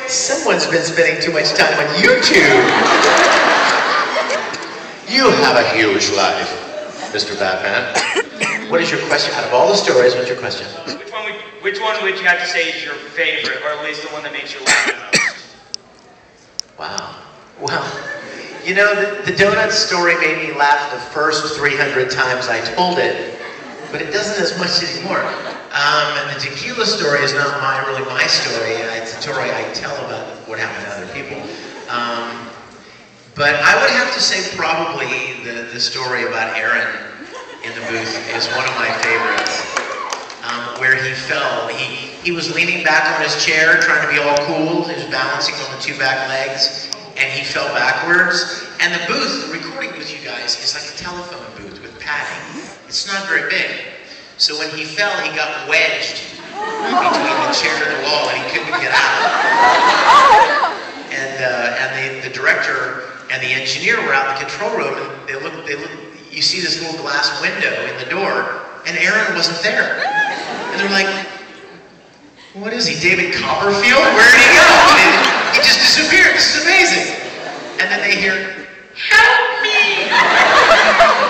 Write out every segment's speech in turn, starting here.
Someone's been spending too much time on YouTube. You have a huge life, Mr. Batman. What is your question? Out of all the stories, what's your question? Which one would you have to say is your favorite, or at least the one that makes you laugh the most? Wow. Well, you know, the donut story made me laugh the first 300 times I told it, but it doesn't as much anymore. And the tequila story is not really my story. It's a story I tell about what happened to other people. But I would have to say probably the story about Aaron in the booth is one of my favorites. Where he fell. He was leaning back on his chair, trying to be all cool. He was balancing on the two back legs, and he fell backwards. And the booth, the recording booth, you guys, is like a telephone booth with padding. It's not very big. So when he fell, he got wedged between the chair and the wall, and he couldn't get out. And the director and the engineer were out in the control room, and they looked. You see this little glass window in the door, and Aaron wasn't there. And they're like, "What is he, David Copperfield? Where did he go?" He just disappeared. This is amazing. And then they hear, "Help me!"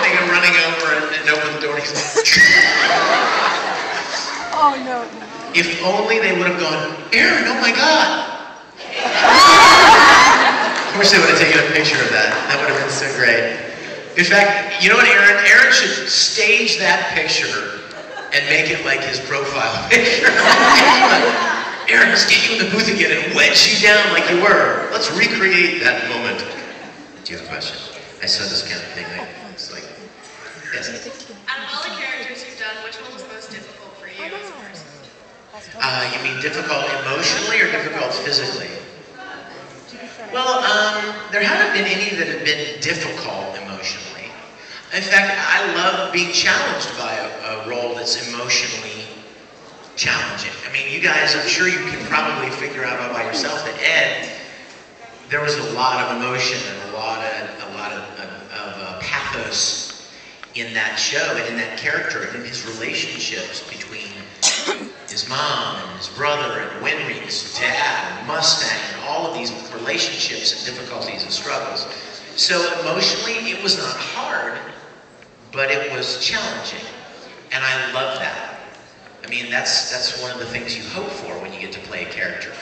They go running over and open the door, and he's like, "Oh no." If only they would have gone, "Aaron, oh my God." I wish they would have taken a picture of that. That would have been so great. In fact, you know what, Aaron should stage that picture and make it like his profile picture. Aaron, let's get you in the booth again and wedge you down like you were. Let's recreate that moment. Do you have a question? I saw this kind of thing. It's like, yes. Out of all the characters you've done, which one was most difficult for you as a person? You mean difficult emotionally or difficult physically? Well, there haven't been any that have been difficult emotionally. In fact, I love being challenged by a role that's emotionally challenging. I mean, you guys, I'm sure you can probably figure out all by yourself that Ed, there was a lot of emotion and a lot of pathos in that show and in that character and in his relationships between his mom and his brother and Winry, his dad, and Mustang, and all of these relationships and difficulties and struggles. So emotionally, it was not hard, but it was challenging. And I love that. I mean, that's one of the things you hope for when you get to play a character.